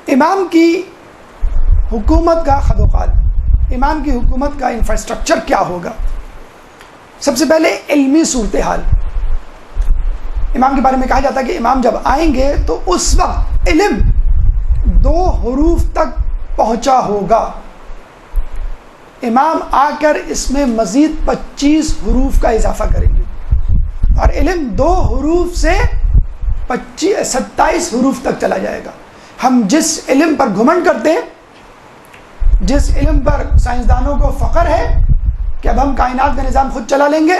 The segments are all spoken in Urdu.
امام کی حکومت کا خد و خال، امام کی حکومت کا انفراسٹرکچر کیا ہوگا؟ سب سے پہلے علمی صورتحال. امام کے بارے میں کہا جاتا ہے کہ امام جب آئیں گے تو اس وقت علم 2 حروف تک پہنچا ہوگا. امام آ کر اس میں مزید 25 حروف کا اضافہ کریں گے اور علم 2 حروف سے 27 حروف تک چلا جائے گا. ہم جس علم پر گھمنڈ کرتے ہیں، جس علم پر سائنسدانوں کو فخر ہے کہ اب ہم کائنات کا نظام خود چلا لیں گے،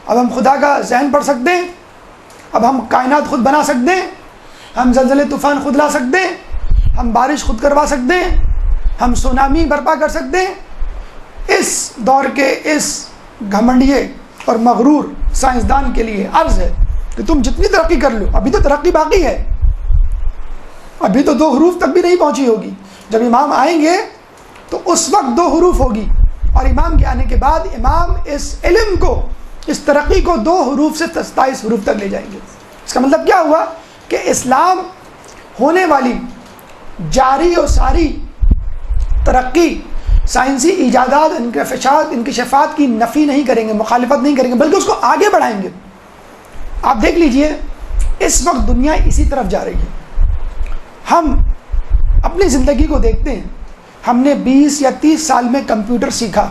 اب ہم خدا کا ذہن پڑھ سکتے ہیں، اب ہم کائنات خود بنا سکتے ہیں، ہم زلزلے طوفان خود لا سکتے ہیں، ہم بارش خود کروا سکتے ہیں، ہم سونامی برپا کر سکتے ہیں. اس دور کے اس گھمنڈیے اور مغرور سائنسدان کے لیے عرض ہے کہ تم جتنی ترقی کر لو، ابھی تو ترقی باقی ہے، ابھی تو 2 حروف تک بھی نہیں پہنچی ہوگی. جب امام آئیں گے تو اس وقت 2 حروف ہوگی، اور امام کے آنے کے بعد امام اس علم کو، اس ترقی کو 2 حروف سے 27 حروف تک لے جائیں گے. اس کا مطلب کیا ہوا کہ اسلام ہونے والی جاری و ساری ترقی، سائنسی ایجادات، انکشافات کی نفی نہیں کریں گے، مخالفت نہیں کریں گے، بلکہ اس کو آگے بڑھائیں گے. آپ دیکھ لیجئے اس وقت دنیا اسی طرف جا رہی ہے. ہم اپنی زندگی کو دیکھتے ہیں، ہم نے 20 یا 30 سال میں کمپیوٹر سیکھا،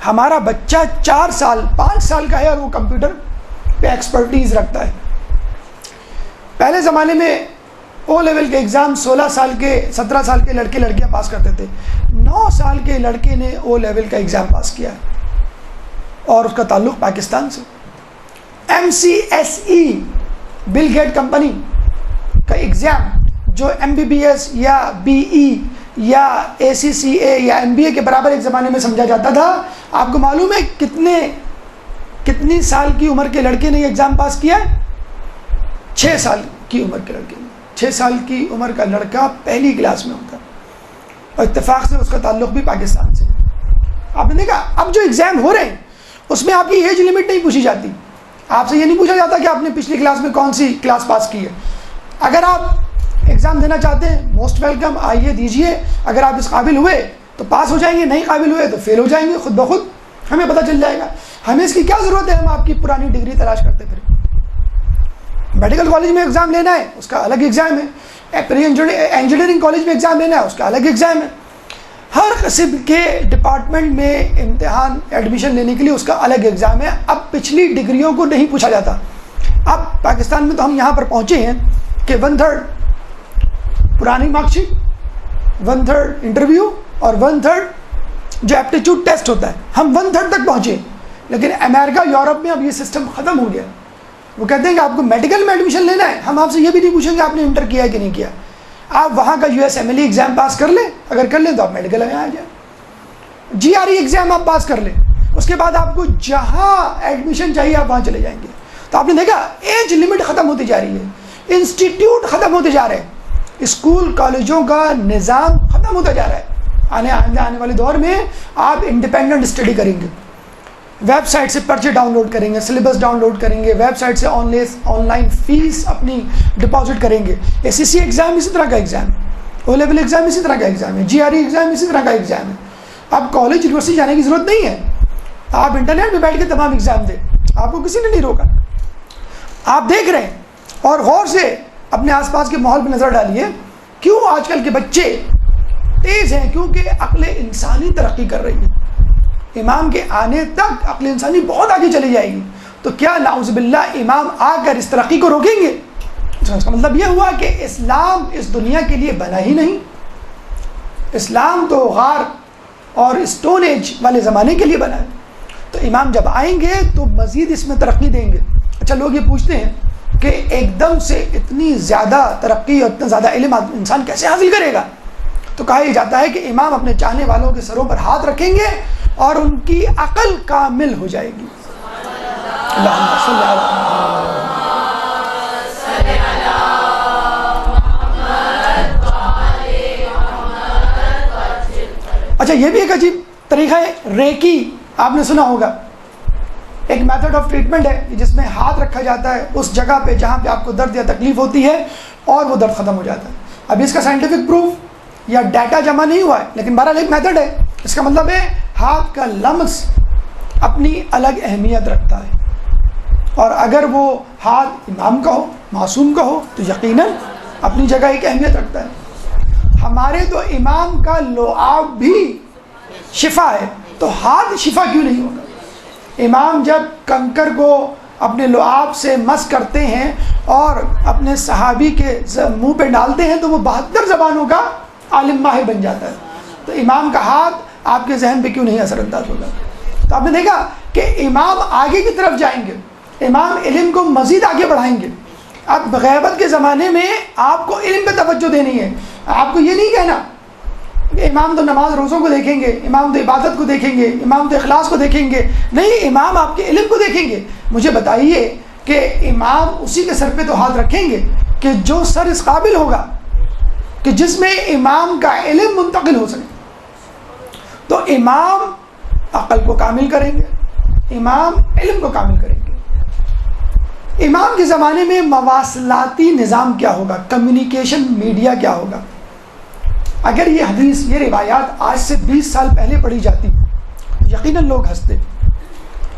ہمارا بچہ 4 سال 5 سال کا ہے اور وہ کمپیوٹر پہ ایکسپرٹیز رکھتا ہے. پہلے زمانے میں او لیول کے ایگزام 16 سال کے 17 سال کے لڑکے لڑکیاں پاس کرتے تھے. 9 سال کے لڑکے نے او لیول کا ایگزام پاس کیا اور اس کا تعلق پاکستان سے. MCSE بل گیٹ کمپنی کا ایگزام جو MBBS یا BE یا ACCA یا MBA کے برابر ایک زمانے میں سمجھا جاتا تھا، آپ کو معلوم ہے کتنی سال کی عمر کے لڑکے نے یہ ایگزام پاس کیا ہے؟ 6 سال کی عمر کے لڑکے نے. 6 سال کی عمر کا لڑکا پہلی کلاس میں ہوتا اور اتفاق سے اس کا تعلق بھی پاکستان سے. آپ نے دیکھا اب جو ایگزام ہو رہے ہیں اس میں آپ کی ایج لمٹ نہیں پوچھی جاتی، آپ سے یہ نہیں پوچھا جاتا کہ آپ نے پچھلی کلاس میں کون سی کلاس پاس کی ہے. اگر آپ ایگزام دینا چاہتے ہیں موسٹ ویلکم، آئیے دیجئے. اگر آپ اس قابل ہوئے تو پاس ہو جائیں گے، نہیں قابل ہوئے تو فیل ہو جائیں گے. خود بخود ہمیں پتہ چل جائے گا. ہمیں اس کی کیا ضرورت ہے ہم آپ کی پرانی ڈگری تلاش کرتے پھر. میڈیکل کالج میں ایگزام لینا ہے اس کا الگ ایگزام ہے، انجینئرنگ کالج میں ایگزام لینا ہے اس کا الگ ایگزام ہے. ہر قسم کے ڈپارٹمنٹ میں امتحان ایڈمیشن لینے کے لیے اس کا الگ ایگزام ہے. اب پچھلی ڈگریوں کو نہیں پوچھا جاتا. اب پاکستان میں تو ہم یہاں پر پہنچے ہیں کہ 1/3 پرانی مارک شیٹ، 1/3 انٹرویو اور 1/3 جو ایپٹیچیوڈ ٹیسٹ ہوتا ہے، ہم 1/3 تک پہنچے. لیکن امریکہ یورپ میں اب یہ سسٹم ختم ہو گیا. وہ کہتے ہیں کہ آپ کو میڈیکل میں ایڈمیشن لینا ہے، ہم آپ سے یہ بھی نہیں پوچھیں گے آپ نے انٹر کیا ہے کہ نہیں کیا. آپ وہاں کا USMLE ایگزام پاس کر لیں، اگر کر لیں تو آپ میڈیکل میں آ جائیں. GRE ایگزام آپ پاس کر لیں، اس کے بعد آپ کو جہاں ایڈمیشن چاہیے آپ وہاں چلے جائیں گے. تو آپ نے دیکھا ایج لمٹ ختم ہوتی جا رہی ہے، انسٹیٹیوٹ ختم ہوتے جا رہے ہیں، اسکول کالجوں کا نظام ختم ہوتا جا رہا ہے. آنے والے دور میں آپ انڈیپینڈنٹ اسٹڈی کریں گے، ویب سائٹ سے پرچے ڈاؤن لوڈ کریں گے، سلیبس ڈاؤن لوڈ کریں گے، ویب سائٹ سے آن لائن فیس اپنی ڈپازٹ کریں گے. SSC ایگزام اسی طرح کا ایگزام ہے، او لیول ایگزام اسی طرح کا ایگزام ہے، GRE ایگزام اسی طرح کا ایگزام ہے. اب کالج یونیورسٹی جانے کی ضرورت نہیں ہے، آپ انٹرنیٹ پہ بیٹھ کے تمام ایگزام دیں، آپ کو کسی نے نہیں روکا. آپ دیکھ رہے ہیں اور غور سے اپنے آس پاس کے ماحول پہ نظر ڈالیے. کیوں آج کل کے بچے تیز ہیں؟ کیونکہ عقل انسانی ترقی کر رہی ہے. امام کے آنے تک عقل انسانی بہت آگے چلی جائے گی. تو کیا نعوذ باللہ امام آ کر اس ترقی کو روکیں گے؟ اس کا مطلب یہ ہوا کہ اسلام اس دنیا کے لیے بنا ہی نہیں. اسلام تو غار اور اسٹون ایج والے زمانے کے لیے بنا ہے. تو امام جب آئیں گے تو مزید اس میں ترقی دیں گے. اچھا، لوگ یہ پوچھتے ہیں کہ ایک دم سے اتنی زیادہ ترقی اور اتنا زیادہ علم انسان کیسے حاصل کرے گا؟ تو کہا جاتا ہے کہ امام اپنے چاہنے والوں کے سروں پر ہاتھ رکھیں گے اور ان کی عقل کامل ہو جائے گی. اللہم صلی علی اچھا، یہ بھی ایک عجیب طریقہ ہے ریکی. آپ نے سنا ہوگا، ایک میتھڈ آف ٹریٹمنٹ ہے جس میں ہاتھ رکھا جاتا ہے اس جگہ پہ جہاں پہ آپ کو درد یا تکلیف ہوتی ہے اور وہ درد ختم ہو جاتا ہے. ابھی اس کا سائنٹیفک پروف یا ڈیٹا جمع نہیں ہوا ہے، لیکن بہرحال ایک میتھڈ ہے. اس کا مطلب ہے ہاتھ کا لمس اپنی الگ اہمیت رکھتا ہے، اور اگر وہ ہاتھ امام کا ہو، معصوم کا ہو، تو یقیناً اپنی جگہ ایک اہمیت رکھتا ہے. ہمارے تو امام کا لعاب بھی شفا ہے، تو ہاتھ شفا کیوں نہیں ہوگا؟ امام جب کنکر کو اپنے لعاب سے مس کرتے ہیں اور اپنے صحابی کے منہ پہ ڈالتے ہیں تو وہ 72 زبانوں کا عالم ماہر بن جاتا ہے. تو امام کا ہاتھ آپ کے ذہن پہ کیوں نہیں اثر انداز ہوگا؟ تو آپ نے دیکھا کہ امام آگے کی طرف جائیں گے، امام علم کو مزید آگے بڑھائیں گے. اب غیبت کے زمانے میں آپ کو علم پہ توجہ دینی ہے. آپ کو یہ نہیں کہنا کہ امام تو نماز روزوں کو دیکھیں گے، امام تو عبادت کو دیکھیں گے، امام تو اخلاص کو دیکھیں گے. نہیں، امام آپ کے علم کو دیکھیں گے. مجھے بتائیے کہ امام اسی کے سر پہ تو ہاتھ رکھیں گے کہ جو سر اس قابل ہوگا کہ جس میں امام کا علم منتقل ہو سکے. تو امام عقل کو کامل کریں گے، امام علم کو کامل کریں گے. امام کے زمانے میں مواصلاتی نظام کیا ہوگا، کمیونیکیشن میڈیا کیا ہوگا؟ اگر یہ حدیث، یہ روایات آج سے 20 سال پہلے پڑھی جاتی، یقیناً لوگ ہنستے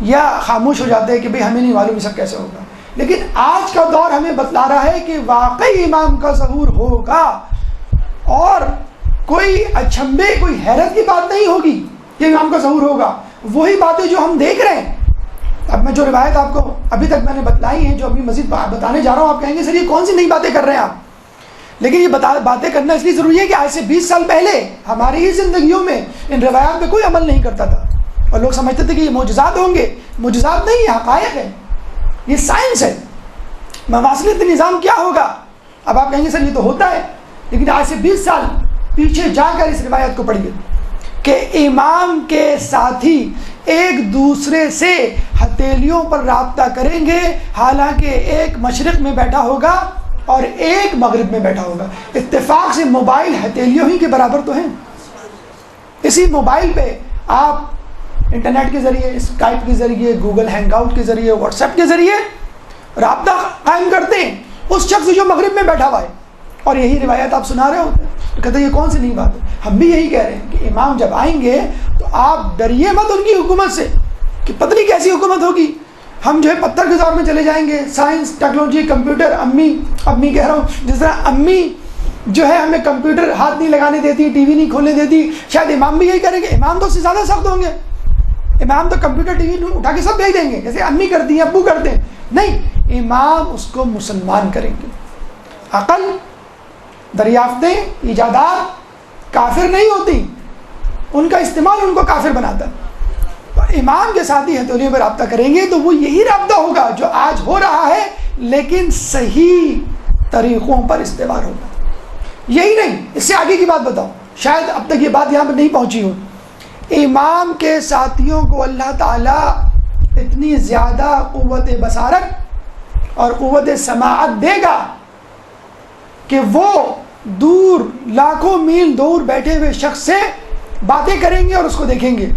یا خاموش ہو جاتے کہ بھئی ہمیں نہیں معلوم یہ سب کیسے ہوگا. لیکن آج کا دور ہمیں بتلا رہا ہے کہ واقعی امام کا ظہور ہوگا، اور کوئی اچھمبے، کوئی حیرت کی بات نہیں ہوگی کہ امام کا ظہور ہوگا. وہی باتیں جو ہم دیکھ رہے ہیں. اب میں جو روایت آپ کو ابھی تک میں نے بتلائی ہیں، جو ابھی مزید بتانے جا رہا ہوں، آپ کہیں گے سر یہ کون سی نئی باتیں کر رہے ہیں آپ؟ لیکن یہ باتیں کرنا اس لیے ضروری ہے کہ آج سے 20 سال پہلے ہماری ہی زندگیوں میں ان روایات پہ کوئی عمل نہیں کرتا تھا، اور لوگ سمجھتے تھے کہ یہ معجزات ہوں گے. معجزات نہیں، یہ حقائق ہے، یہ سائنس ہے. مواصلاتی نظام کیا ہوگا؟ اب آپ کہیں گے سر یہ تو ہوتا ہے، لیکن آج سے 20 سال پیچھے جا کر اس روایت کو پڑھیے کہ امام کے ساتھی ایک دوسرے سے ہتھیلیوں پر رابطہ کریں گے، حالانکہ ایک مشرق میں بیٹھا ہوگا اور ایک مغرب میں بیٹھا ہوگا. اتفاق سے موبائل ہتھیلیوں ہی کے برابر تو ہیں. اسی موبائل پہ آپ انٹرنیٹ کے ذریعے، اسکائپ کے ذریعے، گوگل ہینگ آؤٹ کے ذریعے، واٹس ایپ کے ذریعے رابطہ قائم کرتے ہیں اس شخص جو مغرب میں بیٹھا ہوا ہے، اور یہی روایت آپ سنا رہے ہوتے ہیں. تو کہتے ہیں یہ کون سی نئی بات ہے؟ ہم بھی یہی کہہ رہے ہیں کہ امام جب آئیں گے تو آپ ڈریے مت ان کی حکومت سے کہ پتہ نہیں کیسی حکومت ہوگی. ہم جو ہے پتھر کے دور میں چلے جائیں گے، سائنس، ٹیکنالوجی، کمپیوٹر. امی کہہ رہا ہوں، جس طرح امی جو ہے ہمیں کمپیوٹر ہاتھ نہیں لگانے دیتی، ٹی وی نہیں کھولنے دیتی، شاید امام بھی یہی کریں گے. امام تو اس سے زیادہ سخت ہوں گے. امام تو کمپیوٹر، ٹی وی اٹھا کے سب بھیج دیں گے جیسے امی کرتی ہیں، ابو کرتے ہیں. نہیں، امام اس کو مسلمان کریں گے. عقل، دریافتیں، ایجادات کافر نہیں ہوتی، ان کا استعمال ان کو کافر بناتا ہے. امام کے ساتھ ہی ہتھیلیوں پہ رابطہ کریں گے تو وہ یہی رابطہ ہوگا جو آج ہو رہا ہے، لیکن صحیح طریقوں پر استوار ہوگا. یہی نہیں، اس سے آگے کی بات بتاؤں، شاید اب تک یہ بات یہاں پہ نہیں پہنچی ہو. امام کے ساتھیوں کو اللہ تعالیٰ اتنی زیادہ قوت بصارت اور قوت سماعت دے گا کہ وہ دور، لاکھوں میل دور بیٹھے ہوئے شخص سے باتیں کریں گے اور اس کو دیکھیں گے.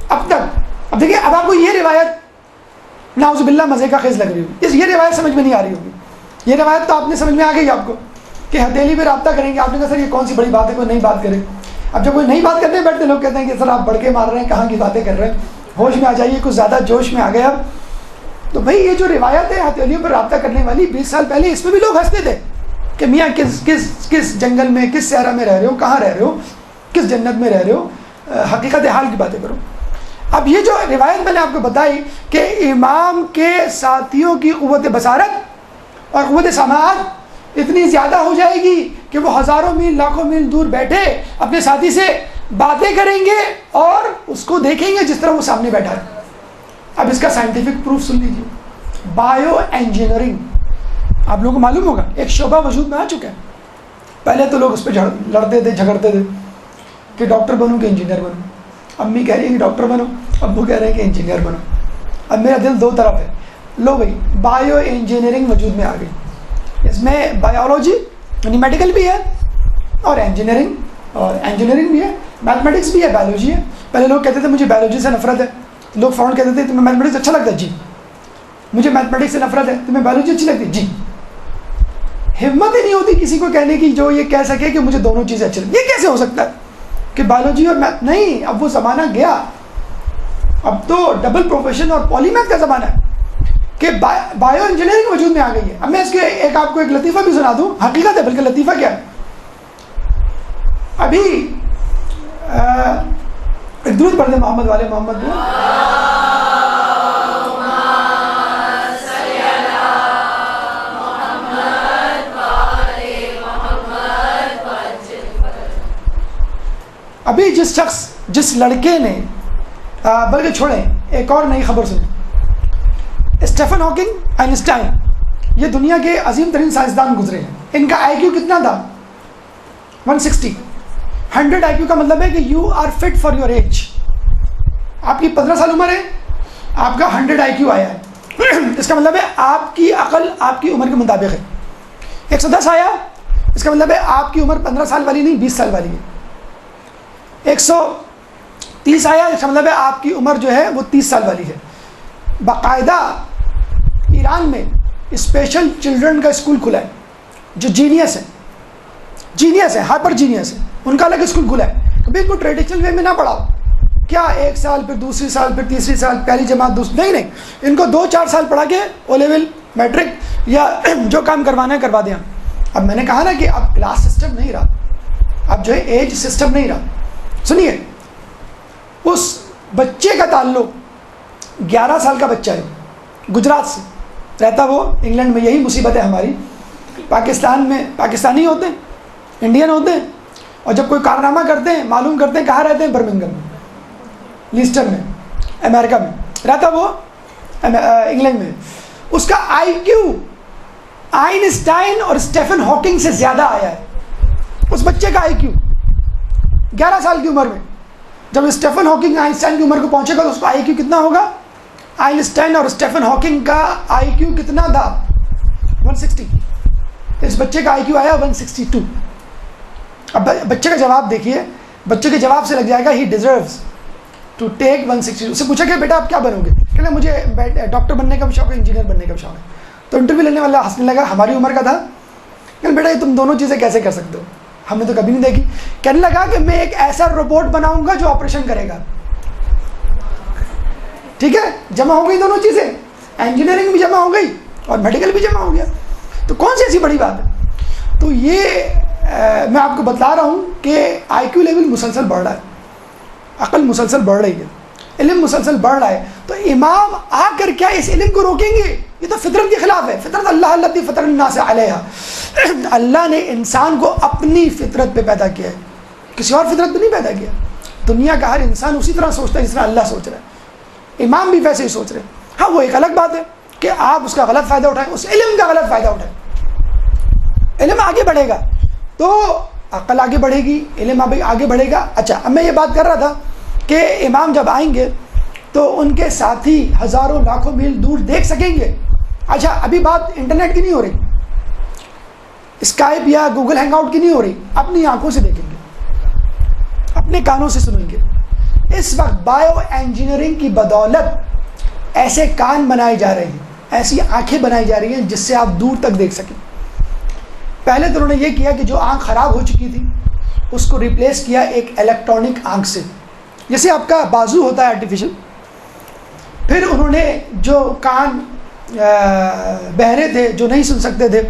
اب دیکھیں، اب آپ کو یہ روایت نعوذ باللہ مزے کا خیز لگ رہی ہوگی، یہ روایت سمجھ میں نہیں آ رہی ہوگی. یہ روایت تو آپ نے سمجھ میں آ گئی آپ کو کہ ہتھیلی پہ رابطہ کریں گے. آپ نے کہا سر یہ کون سی بڑی بات ہے، کوئی نئی بات کرے. اب جب کوئی نئی بات کرنے بیٹھتے لوگ کہتے ہیں کہ سر آپ بڑھ کے مار رہے ہیں، کہاں کی باتیں کر رہے ہیں، ہوش میں آ جائیے، کچھ زیادہ جوش میں آ گئے. اب تو بھائی یہ جو روایت ہے ہتھیلیوں پر رابطہ کرنے والی 20 سال پہلے، اس میں بھی لوگ ہنستے تھے کہ میاں کس جنگل میں، کس صحرا میں رہ رہے ہو، کہاں رہ رہے ہو، کس جنت میں رہ رہے ہو، حقیقت حال کی باتیں کرو. اب یہ جو روایت میں نے آپ کو بتائی کہ امام کے ساتھیوں کی قوت بصارت اور قوت سماعت اتنی زیادہ ہو جائے گی کہ وہ ہزاروں میل، لاکھوں میل دور بیٹھے اپنے ساتھی سے باتیں کریں گے اور اس کو دیکھیں گے جس طرح وہ سامنے بیٹھا ہے. اب اس کا سائنٹیفک پروف سن لیجیے. بایو انجینئرنگ آپ لوگوں کو معلوم ہوگا ایک شعبہ وجود میں آ چکا ہے. پہلے تو لوگ اس پہ لڑتے تھے، جھگڑتے تھے کہ ڈاکٹر بنوں کہ انجینئر بنوں. امی کہہ رہی ہے کہ ڈاکٹر بنو، ابو کہہ رہے ہیں کہ انجینئر بنو. اب میرا دل دو طرف ہے. لو بھائی، بایو انجینئرنگ وجود میں آ گئی. اس میں بایولوجی یعنی میڈیکل بھی ہے، اور انجینئرنگ بھی ہے، میتھمیٹکس بھی ہے، بایولوجی ہے. پہلے لوگ کہتے تھے مجھے بایولوجی سے نفرت ہے. لوگ فوراً کہتے تھے تمہیں میتھمیٹکس اچھا لگتا ہے؟ جی. مجھے میتھمیٹکس سے نفرت ہے. تمہیں بایولوجی اچھی لگتی ہے؟ جی. ہمت ہی نہیں ہوتی کسی کو کہنے کی جو یہ کہہ سکے کہ مجھے دونوں چیزیں اچھی لگتی. یہ کیسے ہو سکتا ہے کہ بایولوجی اور میتھ نہیں؟ اب وہ زمانہ گیا, اب تو ڈبل پروفیشن اور پولی میتھ کا زمانہ ہے کہ بایو انجینئرنگ وجود میں آ گئی ہے. اب میں اس کے آپ کو ایک لطیفہ بھی سنا دوں, حقیقت ہے بلکہ لطیفہ کیا ہے. ابھی ایک درود پڑھ دیں محمد والے محمد کو. ابھی جس لڑکے نے بلکہ چھوڑیں ایک اور نئی خبر سنیں, اسٹیفن ہاکنگ, آئنسٹائن, یہ دنیا کے عظیم ترین سائنسدان گزرے ہیں. ان کا آئی کیو کتنا تھا؟ 160. 100 آئی کیو کا مطلب ہے کہ you are fit for your age. آپ کی 15 سال عمر ہے, آپ کا 100 آئی کیو آیا ہے. اس کا مطلب ہے آپ کی عقل آپ کی عمر کے مطابق ہے. 110 آیا, اس کا مطلب ہے آپ کی عمر 15 سال والی نہیں 20 سال والی ہے. 130 آیا, اس کا مطلب ہے آپ کی عمر جو ہے وہ 30 سال والی ہے. باقاعدہ ایران میں اسپیشل چلڈرن کا اسکول کھلا ہے, جو جینیس ہے, ہائپر جینیس ہے, ان کا الگ اسکول کھلا ہے. کبھی ان کو ٹریڈیشنل وے میں نہ پڑھاؤ, کیا 1 سال پھر دوسری سال پھر تیسری سال پہلی جماعت دوسری, نہیں, ان کو 2-4 سال پڑھا کے او لیول میٹرک یا جو کام کروانا ہے کروا دیں. اب میں نے کہا نا کہ اب کلاس سسٹم نہیں رہا, اب جو ہے ایج سسٹم نہیں رہا. سنیے, اس بچے کا تعلق 11 سال کا بچہ ہے, گجرات سے رہتا, وہ انگلینڈ میں. یہی مصیبت ہے ہماری, پاکستان میں پاکستانی ہوتے ہیں, انڈین ہوتے ہیں, اور جب کوئی کارنامہ کرتے ہیں معلوم کرتے ہیں کہاں رہتے ہیں, برمنگھم میں, لیسٹر میں, امریکہ میں رہتا, وہ انگلینڈ میں. اس کا آئی کیو آئنسٹائن اور اسٹیفن ہاکنگ سے زیادہ آیا ہے. اس بچے کا آئی کیو 11 سال کی عمر میں. جب اسٹیفن ہاکنگ آئنسٹائن کی عمر کو پہنچے گا تو اس کا آئی کیو کتنا ہوگا؟ آئنسٹائن اور اسٹیفن ہاکنگ کا آئی کیو کتنا تھا؟ 160. اس بچے کا آئی کیو آیا 162. اب بچے کا جواب دیکھیے, بچے کے جواب سے لگ جائے گا ہی ڈیزروز ٹو ٹیک 160. اس سے پوچھا کہ بیٹا آپ کیا بنو گے؟ کہ مجھے ڈاکٹر بننے کا بھی شوق ہے, انجینئر بننے کا بھی شوق ہے. تو انٹرویو لینے والا ہنسنے لگا, ہماری عمر کا تھا. کہ بیٹا یہ تم دونوں چیزیں کیسے کر سکتے ہو, ہم نے تو کبھی نہیں دیکھی. کہنے لگا کہ میں ایک ایسا روبوٹ بناؤں گا جو آپریشن کرے گا. ٹھیک ہے, جمع ہو گئی دونوں چیزیں, انجینئرنگ بھی جمع ہو گئی اور میڈیکل بھی جمع ہو گیا. تو کون سی ایسی بڑی بات ہے؟ تو یہ میں آپ کو بتلا رہا ہوں کہ آئی کیو لیول مسلسل بڑھ رہا ہے, عقل مسلسل بڑھ رہی ہے, علم مسلسل بڑھ رہا ہے. تو امام آ کر کیا اس علم کو روکیں گے؟ یہ تو فطرت کے خلاف ہے. فطرت اللہ التی فطر الناس علیہا, اللہ نے انسان کو اپنی فطرت پہ پیدا کیا ہے, کسی اور فطرت پہ نہیں پیدا کیا. دنیا کا ہر انسان اسی طرح سوچتا ہے جس طرح اللہ سوچ رہا ہے, امام بھی ویسے ہی سوچ رہے ہیں. ہاں وہ ایک الگ بات ہے کہ آپ اس کا غلط فائدہ اٹھائیں, اس علم کا غلط فائدہ اٹھائیں. علم آگے بڑھے گا تو عقل آگے بڑھے گی, علم آگے بڑھے گا. اچھا, اب میں یہ بات کر رہا تھا کہ امام جب آئیں گے تو ان کے ساتھی ہزاروں لاکھوں میل دور دیکھ سکیں گے. اچھا, ابھی بات انٹرنیٹ کی نہیں ہو رہی, اسکائپ یا گوگل ہینگ آؤٹ کی نہیں ہو رہی, اپنی آنکھوں سے دیکھیں گے, اپنے کانوں سے سنیں گے. اس وقت بایو انجینئرنگ کی بدولت ایسے کان بنائے جا رہے ہیں, ایسی آنکھیں بنائی جا رہی ہیں جس سے آپ دور تک دیکھ سکیں. پہلے تو انہوں نے یہ کیا کہ جو آنکھ خراب ہو چکی تھی اس کو ریپلیس کیا ایک الیکٹرانک آنکھ سے, جیسے آپ کا بازو ہوتا ہے آرٹیفیشل. پھر انہوں نے جو کان بہرے تھے, جو نہیں سن سکتے تھے,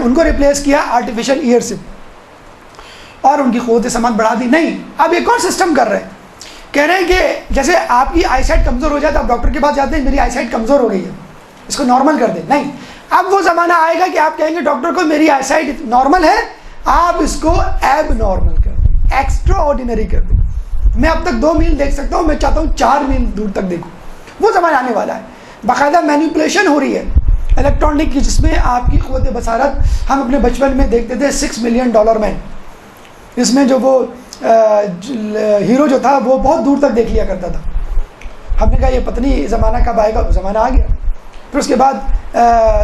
ان کو ریپلیس کیا آرٹیفیشل ایئر سے, اور ان کی قوت سماعت بڑھا دی. نہیں, اب ایک اور سسٹم کر رہے ہیں, کہہ رہے ہیں کہ جیسے آپ کی آئی سائٹ کمزور ہو جائے تو آپ ڈاکٹر کے پاس جاتے ہیں, میری آئی سائٹ کمزور ہو گئی ہے, اس کو نارمل کر دیں. نہیں, اب وہ زمانہ آئے گا کہ آپ کہیں گے ڈاکٹر کو میری آئی سائٹ نارمل ہے, آپ اس کو ایب نارمل کر دیں, ایکسٹرا آرڈینری کر دیں. میں اب تک 2 میل دیکھ سکتا ہوں, میں چاہتا ہوں 4 میل دور تک دیکھوں. وہ زمانہ آنے والا ہے. باقاعدہ مینیپولیشن ہو رہی ہے الیکٹرانک کی, جس میں آپ کی قوت بصارت, ہم اپنے بچپن میں دیکھتے تھے $6 ملین مین, اس میں جو وہ ہیرو جو تھا وہ بہت دور تک دیکھ لیا کرتا تھا. ہم نے کہا یہ پتہ نہیں زمانہ کب آئے گا, زمانہ آ گیا. پھر اس کے بعد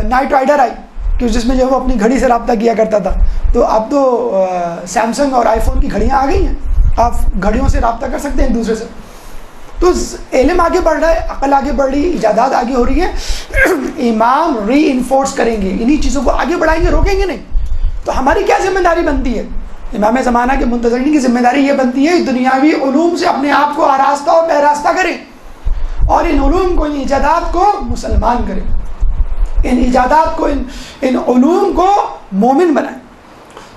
نائٹ رائڈر آئی کہ جس میں جو وہ اپنی گھڑی سے رابطہ کیا کرتا تھا. تو اب تو سیمسنگ اور آئی فون کی گھڑیاں آ گئی ہیں, آپ گھڑیوں سے رابطہ کر سکتے ہیں ایک دوسرے سے. تو علم آگے بڑھ رہا ہے، عقل آگے بڑھ رہی ہے، ایجادات آگے ہو رہی ہیں، امام ری انفورس کریں گے، انہی چیزوں کو آگے بڑھائیں گے، روکیں گے نہیں. تو ہماری کیا ذمہ داری بنتی ہے؟ امام زمانہ کے منتظرین کی ذمہ داری یہ بنتی ہے دنیاوی علوم سے اپنے آپ کو آراستہ اور پیراستہ کریں، اور ان علوم کو، ان ایجادات کو مسلمان کریں، ان ایجادات کو، ان علوم کو مومن بنائیں.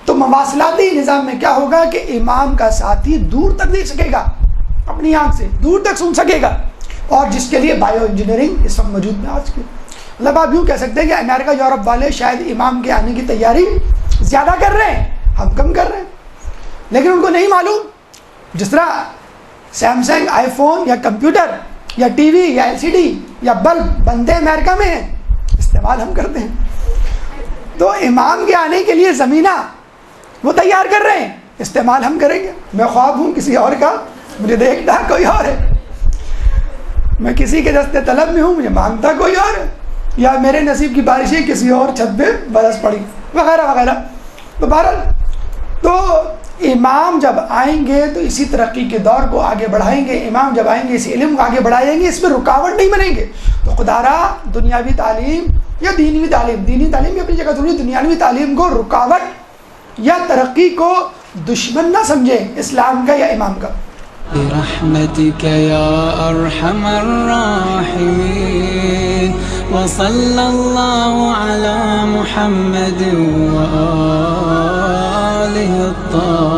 تو مواصلاتی نظام میں کیا ہوگا کہ امام کا ساتھی دور تک دیکھ سکے گا، اپنی آنکھ سے دور تک سن سکے گا، اور جس کے لیے بائیو انجینئرنگ اس وقت موجود ہے آج کے. مطلب آپ یوں کہہ سکتے ہیں کہ امریکہ یورپ والے شاید امام کے آنے کی تیاری زیادہ کر رہے ہیں، ہم کم کر رہے ہیں، لیکن ان کو نہیں معلوم. جس طرح سیمسنگ، آئی فون یا کمپیوٹر یا ٹی وی یا ایل سی ڈی یا بلب بنتے امریکہ میں ہیں، استعمال ہم کرتے ہیں. تو امام کے آنے کے لیے زمینہ وہ تیار کر رہے ہیں، استعمال ہم کریں گے. میں خواب ہوں کسی اور کا، مجھے دیکھتا کوئی اور ہے، میں کسی کے دستے طلب میں ہوں، مجھے مانگتا کوئی اور ہے، یا میرے نصیب کی بارشیں کسی اور چھت پہ برس پڑی وغیرہ وغیرہ. تو بہرحال تو امام جب آئیں گے تو اسی ترقی کے دور کو آگے بڑھائیں گے، امام جب آئیں گے اسی علم کو آگے بڑھائیں گے، اس میں رکاوٹ نہیں بنیں گے. تو خدا را دنیاوی تعلیم یا دینی تعلیم بھی اپنی جگہ ضروری، دنیاوی تعلیم کو رکاوٹ یا ترقی کو دشمن نہ سمجھیں اسلام کا یا امام کا. برحمتك يا أرحم الراحمين وصلى الله على محمد وآله الطاهرين.